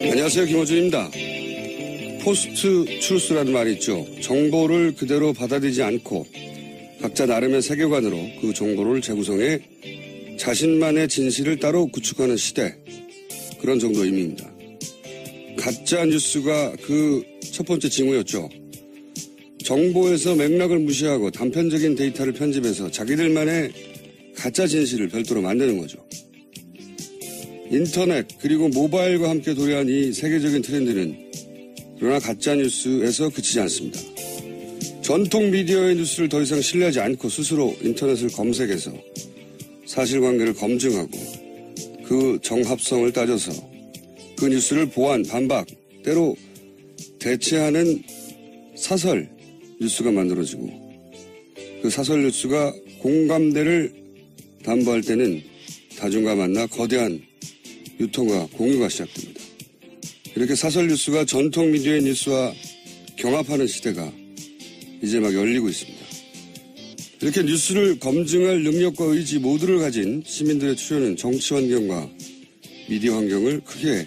안녕하세요. 김호준입니다. 포스트 트루스라는 말이 있죠. 정보를 그대로 받아들이지 않고 각자 나름의 세계관으로 그 정보를 재구성해 자신만의 진실을 따로 구축하는 시대. 그런 정도의 의미입니다. 가짜 뉴스가 그 첫 번째 징후였죠. 정보에서 맥락을 무시하고 단편적인 데이터를 편집해서 자기들만의 가짜 진실을 별도로 만드는 거죠. 인터넷 그리고 모바일과 함께 도래한 이 세계적인 트렌드는 그러나 가짜뉴스에서 그치지 않습니다. 전통 미디어의 뉴스를 더 이상 신뢰하지 않고 스스로 인터넷을 검색해서 사실관계를 검증하고 그 정합성을 따져서 그 뉴스를 보완, 반박, 때로 대체하는 사설 뉴스가 만들어지고 그 사설 뉴스가 공감대를 담보할 때는 다중과 만나 거대한 유통과 공유가 시작됩니다. 이렇게 사설 뉴스가 전통 미디어의 뉴스와 경합하는 시대가 이제 막 열리고 있습니다. 이렇게 뉴스를 검증할 능력과 의지 모두를 가진 시민들의 출현은 정치 환경과 미디어 환경을 크게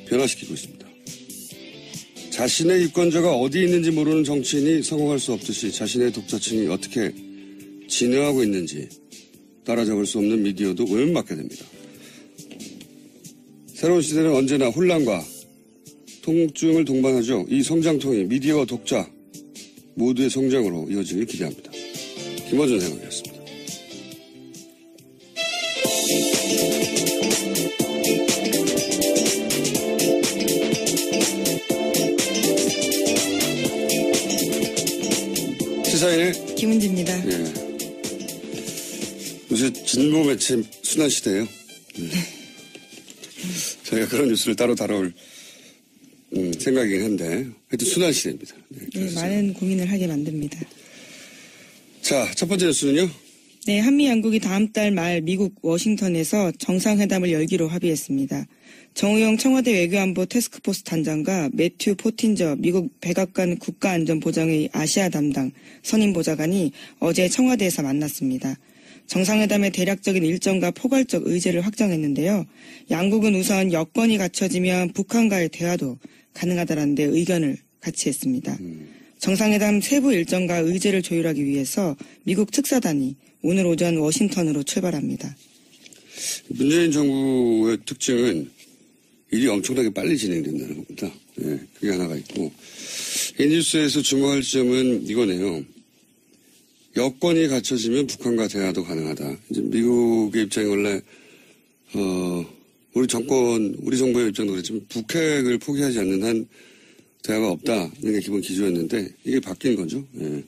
변화시키고 있습니다. 자신의 유권자가 어디 있는지 모르는 정치인이 성공할 수 없듯이 자신의 독자층이 어떻게 진화하고 있는지 따라잡을 수 없는 미디어도 오염받게 됩니다. 새로운 시대는 언제나 혼란과 통증을 동반하죠. 이 성장통이 미디어와 독자 모두의 성장으로 이어지길 기대합니다. 김어준 생각이었습니다. 시사인의 김은지입니다. 예. 요새 진보 매체 순환 시대예요. 저희가 그런 뉴스를 따로 다뤄올 생각이긴 한데 하여튼 순환 시대입니다. 네, 많은 고민을 하게 만듭니다. 자, 첫 번째 뉴스는요? 네, 한미 양국이 다음 달 말 미국 워싱턴에서 정상회담을 열기로 합의했습니다. 정우영 청와대 외교안보 태스크포스 단장과 매튜 포틴저 미국 백악관 국가안전보장회의 아시아 담당 선임보좌관이 어제 청와대에서 만났습니다. 정상회담의 대략적인 일정과 포괄적 의제를 확정했는데요. 양국은 우선 여건이 갖춰지면 북한과의 대화도 가능하다는 데 의견을 같이 했습니다. 정상회담 세부 일정과 의제를 조율하기 위해서 미국 특사단이 오늘 오전 워싱턴으로 출발합니다. 문재인 정부의 특징은 일이 엄청나게 빨리 진행된다는 겁니다. 네, 그게 하나가 있고 이 뉴스에서 주목할 점은 이거네요. 여건이 갖춰지면 북한과 대화도 가능하다. 이제 미국의 입장이 원래 우리 정부의 입장도 그랬지만 북핵을 포기하지 않는 한 대화가 없다는 게 기본 기조였는데 이게 바뀐 거죠. 예.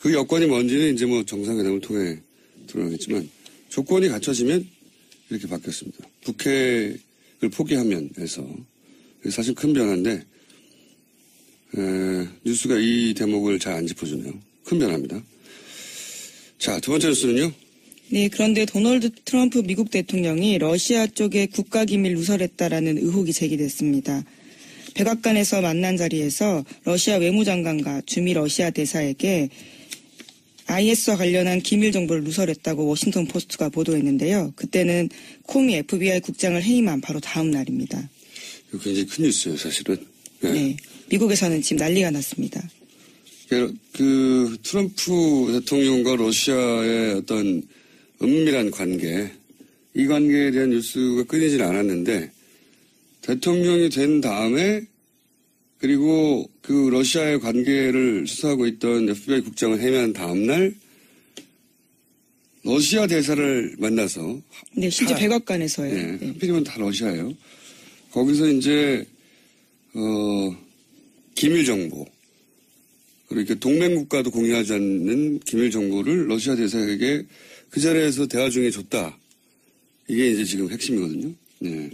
그 여건이 뭔지는 이제 뭐 정상회담을 통해 드러나겠지만 조건이 갖춰지면 이렇게 바뀌었습니다. 북핵을 포기하면에서 사실 큰 변화인데 뉴스가 이 대목을 잘 안 짚어주네요. 큰 변화입니다. 자, 두 번째 뉴스는요? 네, 그런데 도널드 트럼프 미국 대통령이 러시아 쪽에 국가기밀 누설했다라는 의혹이 제기됐습니다. 백악관에서 만난 자리에서 러시아 외무장관과 주미 러시아 대사에게 IS와 관련한 기밀 정보를 누설했다고 워싱턴 포스트가 보도했는데요. 그때는 코미 FBI 국장을 해임한 바로 다음 날입니다. 이거 굉장히 큰 뉴스예요, 사실은. 네. 네, 미국에서는 지금 난리가 났습니다. 그 트럼프 대통령과 러시아의 어떤 은밀한 관계, 이 관계에 대한 뉴스가 끊이질 않았는데 대통령이 된 다음에 그리고 그 러시아의 관계를 수사하고 있던 FBI 국장을 해임한 다음 날 러시아 대사를 만나서 네, 실제 백악관에서요. 네, 하필이면 다 러시아예요. 거기서 이제 기밀 정보 그렇게 동맹국가도 공유하지 않는 기밀 정보를 러시아 대사에게 그 자리에서 대화 중에 줬다. 이게 이제 지금 핵심이거든요. 네.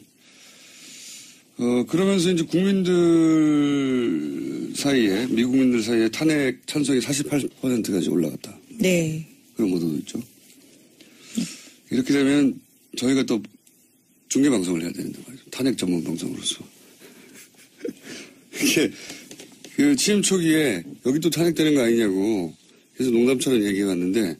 그러면서 이제 국민들 사이에, 미국민들 사이에 탄핵 찬성이 48%까지 올라갔다. 네. 그런 보도도 있죠. 이렇게 되면 저희가 또 중계방송을 해야 되는데 말이죠. 탄핵 전문 방송으로서. 이게 그 취임 초기에 여기 또 탄핵되는 거 아니냐고 그래서 농담처럼 얘기해 왔는데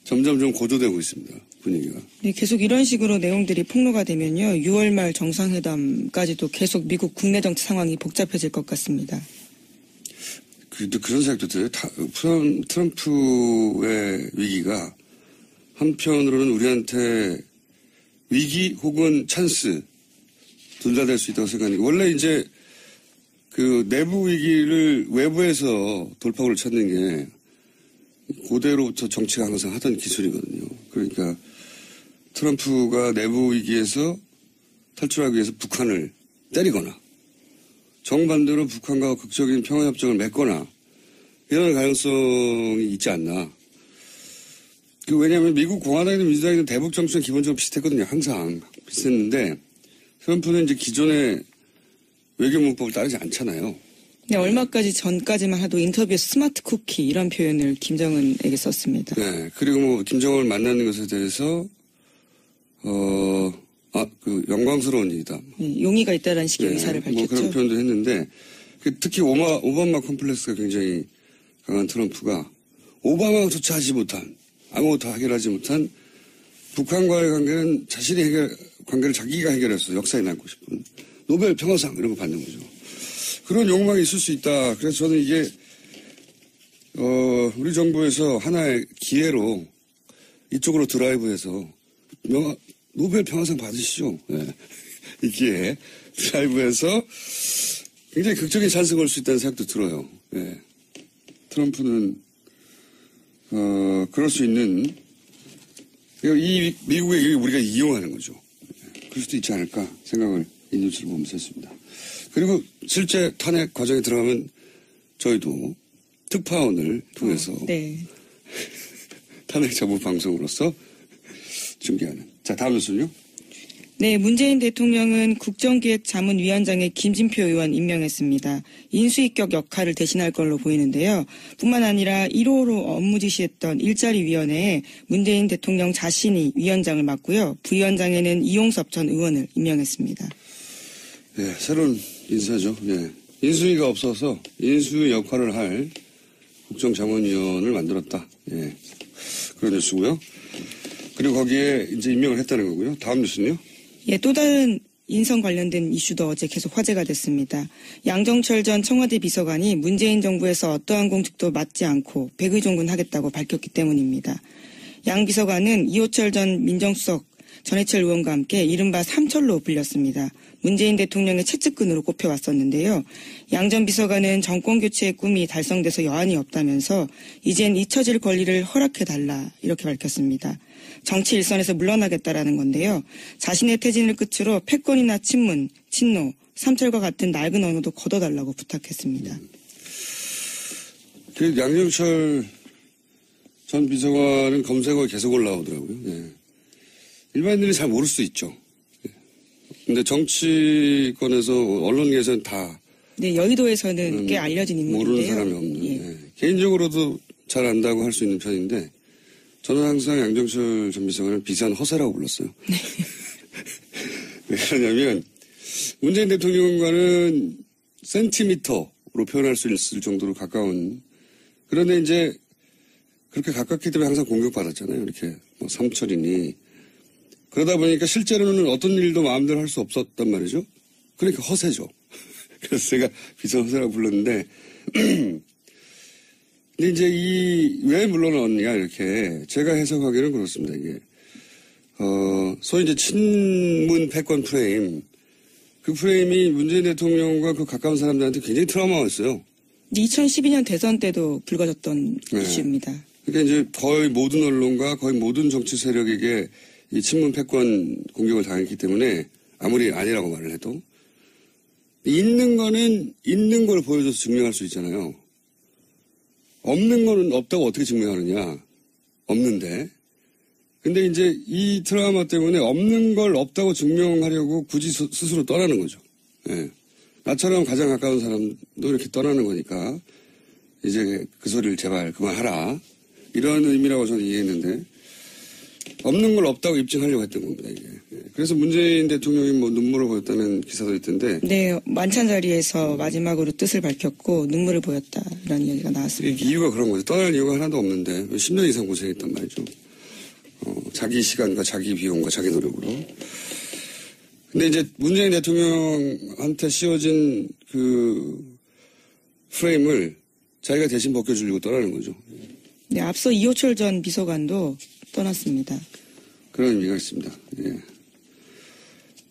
점점 좀 고조되고 있습니다. 분위기가. 네, 계속 이런 식으로 내용들이 폭로가 되면요. 6월 말 정상회담까지도 계속 미국 국내 정치 상황이 복잡해질 것 같습니다. 그런 생각도 들어요. 트럼프의 위기가 한편으로는 우리한테 위기 혹은 찬스 둘 다 될 수 있다고 생각하니까 원래 이제 그 내부 위기를 외부에서 돌파구를 찾는 게 고대로부터 정치가 항상 하던 기술이거든요. 그러니까 트럼프가 내부 위기에서 탈출하기 위해서 북한을 때리거나 정반대로 북한과 극적인 평화협정을 맺거나 이런 가능성이 있지 않나. 왜냐하면 미국 공화당이든 민주당이든 대북 정책은 기본적으로 비슷했거든요. 항상 비슷했는데 트럼프는 이제 기존의 외교 문법을 따르지 않잖아요. 네, 얼마까지 전까지만 해도 인터뷰에서 스마트 쿠키 이런 표현을 김정은에게 썼습니다. 네, 그리고 뭐 김정은을 만나는 것에 대해서 영광스러운 일이다. 네, 용의가 있다라는 식의 의사를 밝혔죠. 뭐 그런 표현도 했는데 특히 오바마 컴플렉스가 굉장히 강한 트럼프가 오바마조차 하지 못한 아무것도 해결하지 못한 북한과의 관계는 관계를 자기가 해결해서 역사에 남고 싶은 노벨 평화상 이런 거 받는 거죠. 그런 욕망이 있을 수 있다. 그래서 저는 이게 우리 정부에서 하나의 기회로 이쪽으로 드라이브해서 노벨 평화상 받으시죠. 네. 이 기회에 드라이브해서 굉장히 극적인 찬스가 올 수 있다는 생각도 들어요. 네. 트럼프는 그럴 수 있는 이 미국의 일을 우리가 이용하는 거죠. 그럴 수도 있지 않을까 생각을 이 뉴스를 보면서 했습니다. 그리고 실제 탄핵 과정에 들어가면 저희도 특파원을 통해서 네. 탄핵 자부 방송으로서 중계하는. 자, 다음 뉴스는요. 네, 문재인 대통령은 국정기획자문위원장에 김진표 의원 임명했습니다. 인수위격 역할을 대신할 걸로 보이는데요. 뿐만 아니라 1호로 업무 지시했던 일자리위원회에 문재인 대통령 자신이 위원장을 맡고요. 부위원장에는 이용섭 전 의원을 임명했습니다. 네, 새로운 인사죠. 네. 인수위가 없어서 인수위 역할을 할 국정자문위원을 만들었다. 네. 그런 뉴스고요. 그리고 거기에 이제 임명을 했다는 거고요. 다음 뉴스는요. 예, 또 다른 인선 관련된 이슈도 어제 계속 화제가 됐습니다. 양정철 전 청와대 비서관이 문재인 정부에서 어떠한 공직도 맡지 않고 백의종군하겠다고 밝혔기 때문입니다. 양 비서관은 이호철 전 민정수석, 전해철 의원과 함께 이른바 삼철로 불렸습니다. 문재인 대통령의 채찍근으로 꼽혀왔었는데요. 양 전 비서관은 정권교체의 꿈이 달성돼서 여한이 없다면서 이젠 잊혀질 권리를 허락해달라 이렇게 밝혔습니다. 정치 일선에서 물러나겠다라는 건데요. 자신의 퇴진을 끝으로 패권이나 친문, 친노, 삼철과 같은 낡은 언어도 걷어달라고 부탁했습니다. 그 양정철 전 비서관은 검색어에 계속 올라오더라고요. 네. 일반인들이 잘 모를 수 있죠. 근데 정치권에서 언론계에서는 다 네, 여의도에서는 꽤 알려진 인물인데요. 모르는 사람이 없는. 예. 네. 개인적으로도 잘 안다고 할 수 있는 편인데 저는 항상 양정철 전 비서관을 비싼 허세라고 불렀어요. 네. 왜 그러냐면 문재인 대통령과는 센티미터로 표현할 수 있을 정도로 가까운. 그런데 이제 그렇게 가깝기 때문에 항상 공격받았잖아요. 이렇게 뭐 삼철이니. 그러다 보니까 실제로는 어떤 일도 마음대로 할 수 없었단 말이죠. 그러니까 허세죠. 그래서 제가 비싼 허세라고 불렀는데 근데 이제 왜 물러나왔느냐 이렇게 제가 해석하기는 그렇습니다. 이게 소위 이제 친문 패권 프레임 그 프레임이 문재인 대통령과 그 가까운 사람들한테 굉장히 트라우마였어요. 2012년 대선 때도 불거졌던 네. 이슈입니다. 그러니까 이제 거의 모든 언론과 거의 모든 정치 세력에게 이 친문 패권 공격을 당했기 때문에 아무리 아니라고 말을 해도 있는 거는 있는 걸 보여줘서 증명할 수 있잖아요. 없는 거는 없다고 어떻게 증명하느냐. 없는데. 근데 이제 이 트라우마 때문에 없는 걸 없다고 증명하려고 굳이 스스로 떠나는 거죠. 예. 나처럼 가장 가까운 사람도 이렇게 떠나는 거니까 이제 그 소리를 제발 그만하라. 이런 의미라고 저는 이해했는데 없는 걸 없다고 입증하려고 했던 겁니다, 이게. 예. 그래서 문재인 대통령이 뭐 눈물을 보였다는 기사도 있던데. 네, 만찬 자리에서 마지막으로 뜻을 밝혔고 눈물을 보였다. 이런 이야기가 나왔습니다. 이유가 그런 거죠. 떠날 이유가 하나도 없는데 왜 10년 이상 고생했단 말이죠. 자기 시간과 자기 비용과 자기 노력으로. 근데 이제 문재인 대통령한테 씌워진 그 프레임을 자기가 대신 벗겨주려고 떠나는 거죠. 네, 앞서 이호철 전 비서관도 떠났습니다. 그런 의미가 있습니다. 예.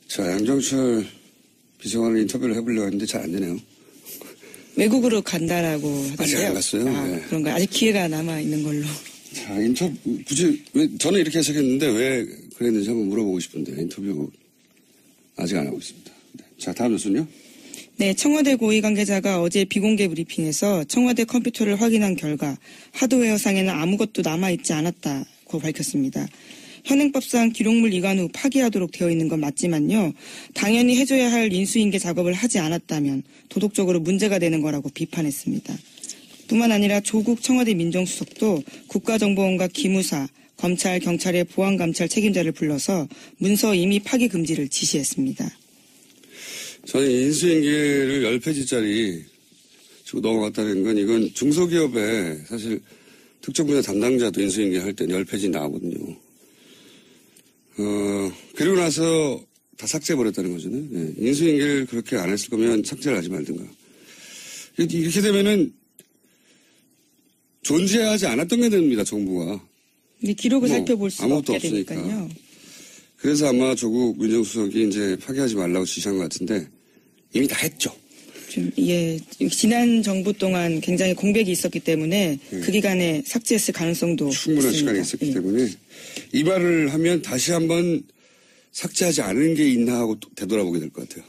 자, 양정철 비서관을 인터뷰를 해보려고 했는데 잘 안 되네요. 외국으로 간다라고 하던데요. 아직 안 갔어요? 네. 그런가요? 아직 기회가 남아있는 걸로. 자, 굳이, 저는 이렇게 해석했는데 왜 그랬는지 한번 물어보고 싶은데 인터뷰 아직 안 하고 있습니다. 네. 자, 다음 뉴스는요? 네, 청와대 고위 관계자가 어제 비공개 브리핑에서 청와대 컴퓨터를 확인한 결과 하드웨어상에는 아무것도 남아있지 않았다고 밝혔습니다. 현행법상 기록물 이관 후 파기하도록 되어 있는 건 맞지만요. 당연히 해줘야 할 인수인계 작업을 하지 않았다면 도덕적으로 문제가 되는 거라고 비판했습니다. 뿐만 아니라 조국 청와대 민정수석도 국가정보원과 기무사, 검찰, 경찰의 보안감찰 책임자를 불러서 문서 이미 파기 금지를 지시했습니다. 저는 인수인계를 10페이지짜리 주고 넘어갔다는 건 이건 중소기업에 사실 특정 분야 담당자도 인수인계 할 때는 10페이지 나오거든요. 그리고 나서 다 삭제해버렸다는 거잖아요. 네. 인수인계를 그렇게 안 했을 거면 삭제를 하지 말든가. 이렇게 되면은 존재하지 않았던 게 됩니다, 정부가. 근데 기록을 살펴볼 수가 아무것도 없게 없으니까. 되니까요. 그래서 아마 조국 민정수석이 이제 파기하지 말라고 지시한 것 같은데 이미 다 했죠. 예, 지난 정부 동안 굉장히 공백이 있었기 때문에 그 기간에 삭제했을 가능성도 충분한 있습니다. 시간이 있었기 예. 때문에 이 말을 하면 다시 한번 삭제하지 않은 게 있나 하고 또 되돌아보게 될 것 같아요.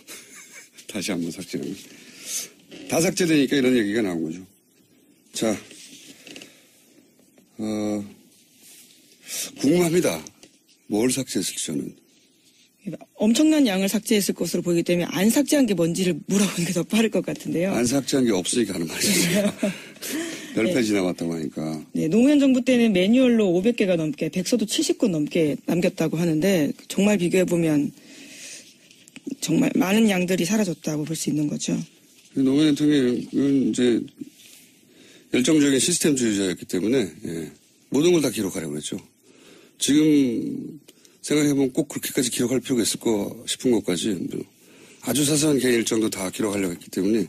다시 한번 삭제하면. 다 삭제되니까 이런 얘기가 나온 거죠. 자, 궁금합니다. 뭘 삭제했을지 저는. 엄청난 양을 삭제했을 것으로 보이기 때문에 안 삭제한 게 뭔지를 물어보는 게 더 빠를 것 같은데요. 안 삭제한 게 없으니까 하는 말이죠. 10페이지 남았다고 하니까. 네, 노무현 정부 때는 매뉴얼로 500개가 넘게, 백서도 70권 넘게 남겼다고 하는데 정말 비교해보면 정말 많은 양들이 사라졌다고 볼 수 있는 거죠. 노무현 대통령은 이제 열정적인 시스템주의자였기 때문에 모든 걸 다 기록하려고 그랬죠. 지금 생각해보면 꼭 그렇게까지 기록할 필요가 있을 거 싶은 것까지 아주 사소한 개인 일정도 다 기록하려고 했기 때문에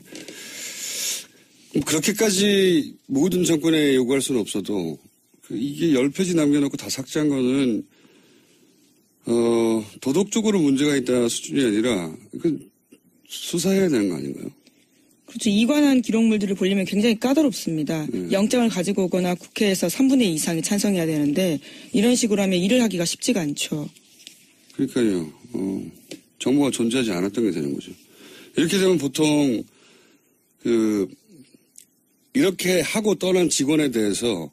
그렇게까지 모든 정권에 요구할 수는 없어도 이게 10페이지 남겨놓고 다 삭제한 거는 도덕적으로 문제가 있다 수준이 아니라 수사해야 되는 거 아닌가요? 그렇죠. 이관한 기록물들을 보려면 굉장히 까다롭습니다. 영장을 가지고 오거나 국회에서 3분의 2 이상이 찬성해야 되는데 이런 식으로 하면 일을 하기가 쉽지가 않죠. 그러니까요. 정보가 존재하지 않았던 게 되는 거죠. 이렇게 되면 보통 이렇게 하고 떠난 직원에 대해서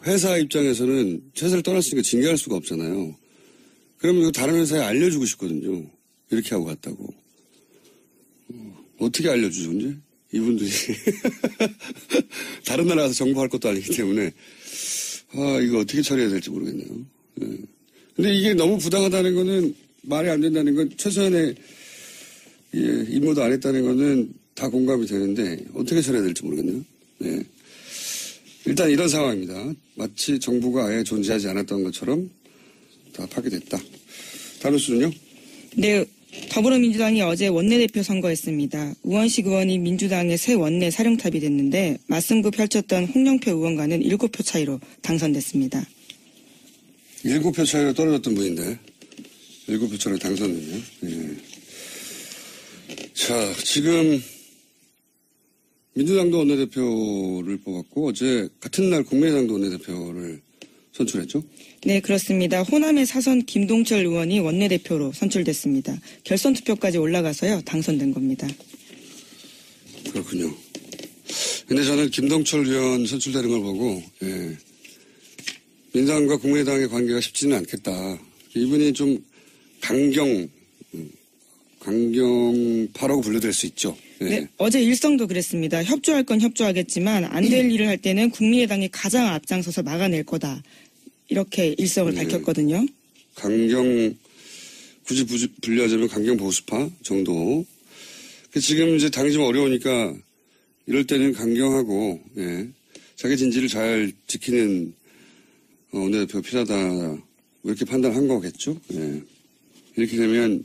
회사 입장에서는 회사를 떠났으니까 징계할 수가 없잖아요. 그러면 이거 다른 회사에 알려주고 싶거든요. 이렇게 하고 갔다고. 어떻게 알려주죠, 이제? 이분들이. 다른 나라 가서 정보할 것도 아니기 때문에. 이거 어떻게 처리해야 될지 모르겠네요. 네. 근데 이게 너무 부당하다는 거는 말이 안 된다는 건 최소한의 임무도 안 했다는 거는 다 공감이 되는데 어떻게 처리해야 될지 모르겠네요. 네. 일단 이런 상황입니다. 마치 정부가 아예 존재하지 않았던 것처럼 다 파괴됐다. 다른 뉴스는요? 네, 더불어민주당이 어제 원내대표 선거했습니다. 우원식 의원이 민주당의 새 원내 사령탑이 됐는데 맞승부 펼쳤던 홍영표 의원과는 7표 차이로 당선됐습니다. 7표 차이로 떨어졌던 분인데 7표 차이로 당선됐네요. 네. 자, 지금 민주당도 원내대표를 뽑았고 어제 같은 날 국민의당도 원내대표를 선출했죠? 네, 그렇습니다. 호남의 사선 김동철 의원이 원내대표로 선출됐습니다. 결선 투표까지 올라가서요, 당선된 겁니다. 그렇군요. 근데 저는 김동철 의원 선출되는 걸 보고, 민주당과 국민의당의 관계가 쉽지는 않겠다. 이분이 좀 강경파라고 분류될 수 있죠. 네, 어제 일성도 그랬습니다. 협조할 건 협조하겠지만 안 될 일을 할 때는 국민의당이 가장 앞장서서 막아낼 거다. 이렇게 일성을 밝혔거든요. 굳이 분류하자면 강경 보수파 정도. 지금 이제 당이 좀 어려우니까 이럴 때는 강경하고, 자기 진지를 잘 지키는 원내대표가 필요하다. 이렇게 판단한 거겠죠. 예. 이렇게 되면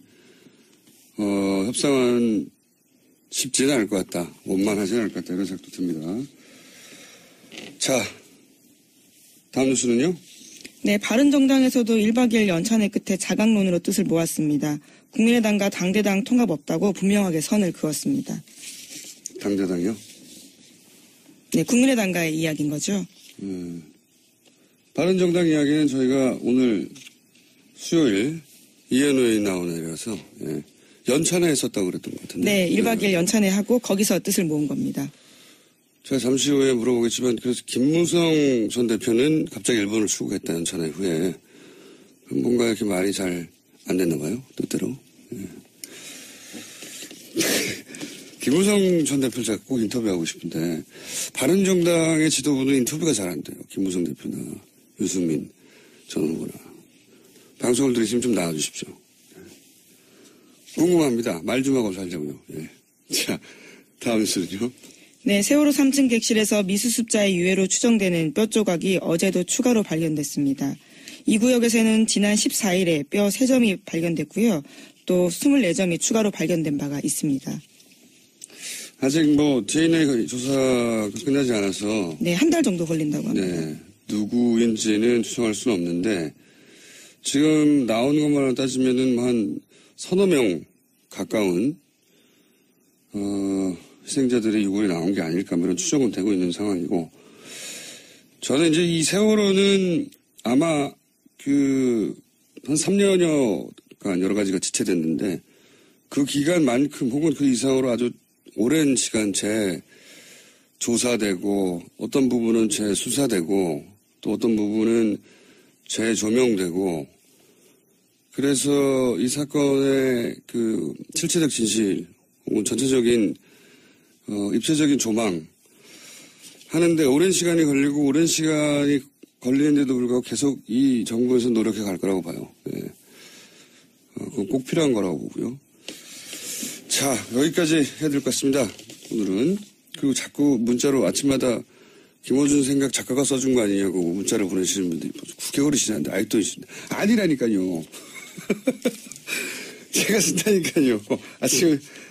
협상은 쉽지는 않을 것 같다. 원만하지는 않을 것 같다. 이런 생각도 듭니다. 자, 다음 뉴스는요? 네, 바른정당에서도 1박 2일 연찬회 끝에 자강론으로 뜻을 모았습니다. 국민의당과 당대당 통합 없다고 분명하게 선을 그었습니다. 당대당이요? 네, 국민의당과의 이야기인 거죠. 바른정당 이야기는 저희가 오늘 수요일 이현우에 나온 애라서 연찬회 했었다고 그랬던 것 같은데. 네, 1박 2일 연찬회 하고 거기서 뜻을 모은 겁니다. 제가 잠시 후에 물어보겠지만 그래서 김무성 전 대표는 갑자기 일본을 출국했다 연찬회 후에 뭔가 이렇게 말이 잘 안 됐나 봐요. 뜻대로. 김무성 전 대표를 제가 꼭 인터뷰하고 싶은데 바른정당의 지도부는 인터뷰가 잘 안 돼요. 김무성 대표나 유승민 전 후보나. 방송을 들으시면 좀 나와주십시오. 궁금합니다. 말 좀 하고 살자고요. 자, 다음 뉴스는요. 네, 세월호 3층 객실에서 미수습자의 유해로 추정되는 뼈 조각이 어제도 추가로 발견됐습니다. 이 구역에서는 지난 14일에 뼈 3점이 발견됐고요. 또 24점이 추가로 발견된 바가 있습니다. 아직 DNA 조사가 끝나지 않아서. 네, 한 달 정도 걸린다고 합니다. 네, 누구인지는 추정할 수는 없는데 지금 나온 것만 따지면은 한 서너 명 가까운 희생자들의 유골이 나온 게 아닐까 이런 추정은 되고 있는 상황이고 저는 이제 이 세월호는 아마 한 3년여간 여러 가지가 지체됐는데 그 기간만큼 혹은 그 이상으로 아주 오랜 시간 재조사되고 어떤 부분은 재수사되고 또 어떤 부분은 재조명되고 그래서 이 사건의 실체적 진실 혹은 전체적인 입체적인 조망 하는데 오랜 시간이 걸리고 오랜 시간이 걸리는데도 불구하고 계속 이 정부에서 노력해 갈 거라고 봐요. 그건 꼭 필요한 거라고 보고요. 자, 여기까지 해야 될 것 같습니다. 오늘은. 그리고 자꾸 문자로 아침마다 김어준 생각 작가가 써준 거 아니냐고 문자를 보내시는 분들이 9개월이 지났는데 아직도 있습니다. 아니라니까요. 제가 쓴다니까요.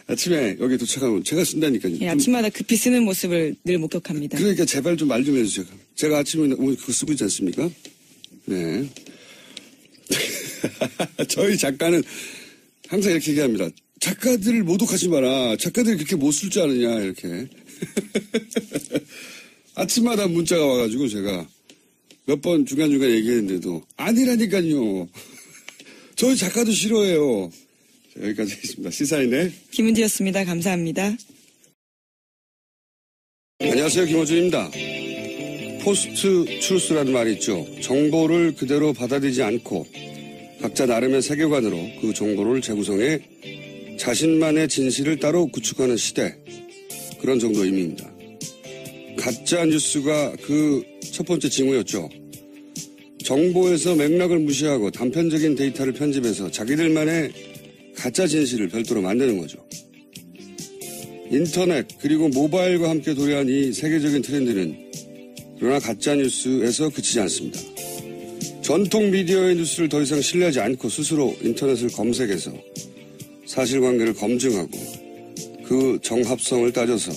아침에 여기 도착하면 제가 쓴다니까요. 네, 아침마다 급히 쓰는 모습을 늘 목격합니다. 그러니까 제발 좀 말 좀 해주세요. 제가 아침에 오늘 그거 쓰고 있지 않습니까? 네. 저희 작가는 항상 이렇게 얘기합니다. 작가들을 모독하지 마라. 작가들이 그렇게 못 쓸 줄 아느냐 이렇게. 아침마다 문자가 와가지고 제가 몇 번 중간중간 얘기했는데도 아니라니까요. 저희 작가도 싫어해요. 자, 여기까지 하겠습니다. 시사인의 김은지였습니다. 감사합니다. 안녕하세요. 김어준입니다. 포스트 트루스라는 말이 있죠. 정보를 그대로 받아들이지 않고 각자 나름의 세계관으로 그 정보를 재구성해 자신만의 진실을 따로 구축하는 시대. 그런 정도의 의미입니다. 가짜 뉴스가 그 첫 번째 징후였죠. 정보에서 맥락을 무시하고 단편적인 데이터를 편집해서 자기들만의 가짜 진실을 별도로 만드는 거죠. 인터넷 그리고 모바일과 함께 도래한 이 세계적인 트렌드는 그러나 가짜 뉴스에서 그치지 않습니다. 전통 미디어의 뉴스를 더 이상 신뢰하지 않고 스스로 인터넷을 검색해서 사실관계를 검증하고 그 정합성을 따져서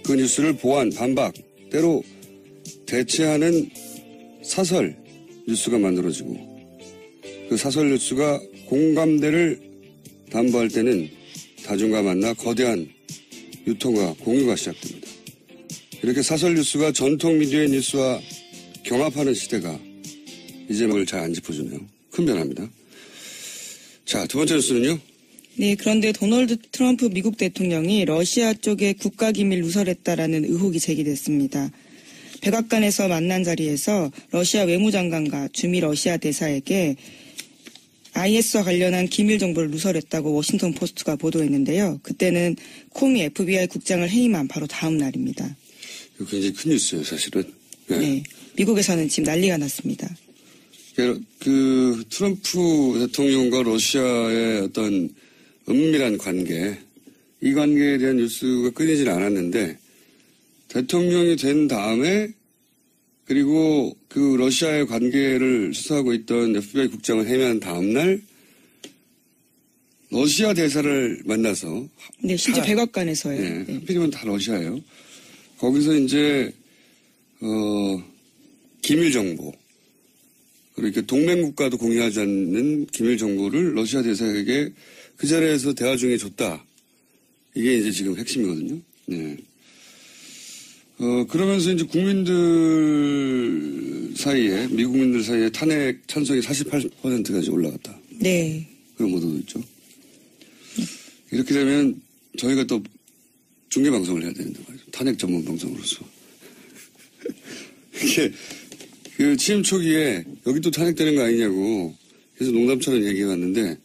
그 뉴스를 보완, 반박, 때로 대체하는 사설 뉴스가 만들어지고 그 사설 뉴스가 공감대를 담보할 때는 다중과 만나 거대한 유통과 공유가 시작됩니다. 이렇게 사설 뉴스가 전통 미디어의 뉴스와 경합하는 시대가 이제 뭘 잘 안 짚어주네요. 큰 변화입니다. 자, 두 번째 뉴스는요. 네, 그런데 도널드 트럼프 미국 대통령이 러시아 쪽에 국가기밀 누설했다라는 의혹이 제기됐습니다. 백악관에서 만난 자리에서 러시아 외무장관과 주미 러시아 대사에게 IS와 관련한 기밀 정보를 누설했다고 워싱턴 포스트가 보도했는데요. 그때는 코미 FBI 국장을 해임한 바로 다음 날입니다. 이거 굉장히 큰 뉴스예요, 사실은. 네, 미국에서는 지금 난리가 났습니다. 그 트럼프 대통령과 러시아의 어떤 은밀한 관계, 이 관계에 대한 뉴스가 끊이질 않았는데 대통령이 된 다음에 그리고 그 러시아의 관계를 수사하고 있던 FBI 국장을 해면한 다음 날 러시아 대사를 만나서 네, 실제 백악관에서요. 네, 네. 하필이면 다 러시아예요. 거기서 이제 기밀 정보 그러니까 동맹 국가도 공유하지 않는 기밀 정보를 러시아 대사에게 그 자리에서 대화 중에 줬다. 이게 이제 지금 핵심이거든요. 네. 그러면서 이제 국민들 사이에, 미국민들 사이에 탄핵 찬성이 48%까지 올라갔다. 네. 그런 보도도 있죠. 이렇게 되면 저희가 또 중계방송을 해야 되는데 말이죠. 탄핵 전문 방송으로서. 이게 그 취임 초기에 여기 또 탄핵되는 거 아니냐고 그래서 농담처럼 얘기해 왔는데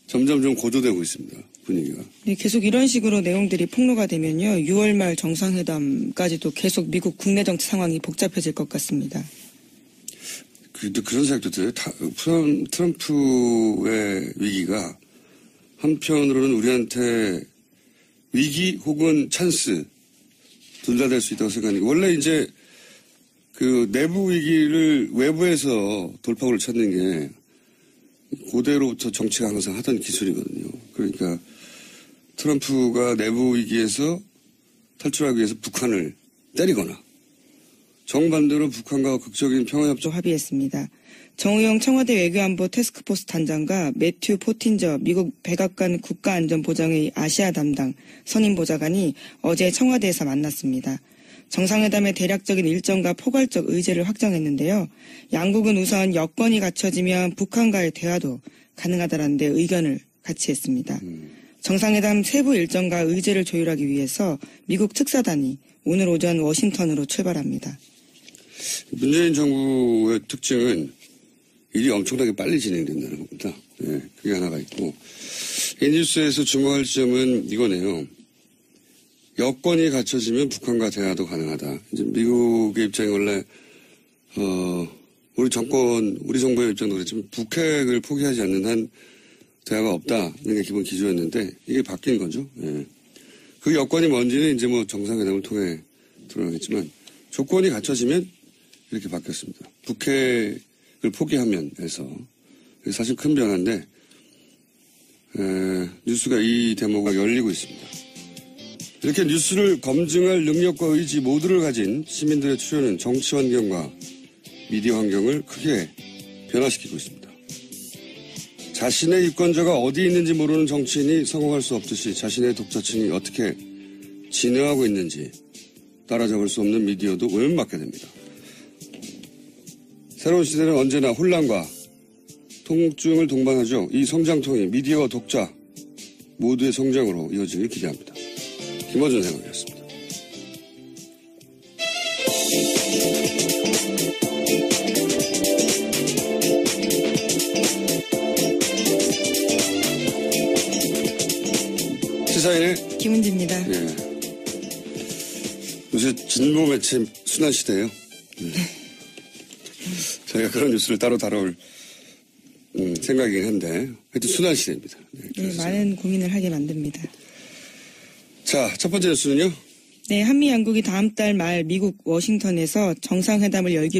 점점 좀 고조되고 있습니다. 분위기가. 네, 계속 이런 식으로 내용들이 폭로가 되면요. 6월 말 정상회담까지도 계속 미국 국내 정치 상황이 복잡해질 것 같습니다. 그런 생각도 들어요. 트럼프의 위기가 한편으로는 우리한테 위기 혹은 찬스 둘 다 될 수 있다고 생각하니까 원래 이제 그 내부 위기를 외부에서 돌파구를 찾는 게 고대로부터 정치가 항상 하던 기술이거든요. 그러니까 트럼프가 내부 위기에서 탈출하기 위해서 북한을 때리거나 정반대로 북한과 극적인 평화협정 합의했습니다. 정우영 청와대 외교안보 태스크포스 단장과 매튜 포틴저 미국 백악관 국가안전보장회의 아시아 담당 선임보좌관이 어제 청와대에서 만났습니다. 정상회담의 대략적인 일정과 포괄적 의제를 확정했는데요. 양국은 우선 여건이 갖춰지면 북한과의 대화도 가능하다는 데 의견을 같이 했습니다. 정상회담 세부 일정과 의제를 조율하기 위해서 미국 특사단이 오늘 오전 워싱턴으로 출발합니다. 문재인 정부의 특징은 일이 엄청나게 빨리 진행된다는 겁니다. 네, 그게 하나가 있고 이 뉴스에서 주목할 점은 이거네요. 여건이 갖춰지면 북한과 대화도 가능하다. 이제 미국의 입장이 원래 우리 정부의 입장도 그렇지만 북핵을 포기하지 않는 한 대화가 없다는 게 기본 기조였는데 이게 바뀐 거죠. 예. 그 여건이 뭔지는 이제 뭐 정상회담을 통해 드러나겠지만 조건이 갖춰지면 이렇게 바뀌었습니다. 북핵을 포기하면에서 사실 큰 변화인데 뉴스가 이 대목과 열리고 있습니다. 이렇게 뉴스를 검증할 능력과 의지 모두를 가진 시민들의 출연은 정치 환경과 미디어 환경을 크게 변화시키고 있습니다. 자신의 유권자가 어디 있는지 모르는 정치인이 성공할 수 없듯이 자신의 독자층이 어떻게 진화하고 있는지 따라잡을 수 없는 미디어도 오염받게 됩니다. 새로운 시대는 언제나 혼란과 통증을 동반하죠. 이 성장통이 미디어와 독자 모두의 성장으로 이어지길 기대합니다. 김어준 생각이었습니다. 시사인의 김은지입니다. 예. 요새 진보 매체 순환 시대예요. 저희가 그런 뉴스를 따로 다뤄올 생각이긴 한데 하여튼 순환 시대입니다. 네, 많은 고민을 하게 만듭니다. 자, 첫 번째 뉴스는요? 네, 한미 양국이 다음 달 말 미국 워싱턴에서 정상회담을 열기로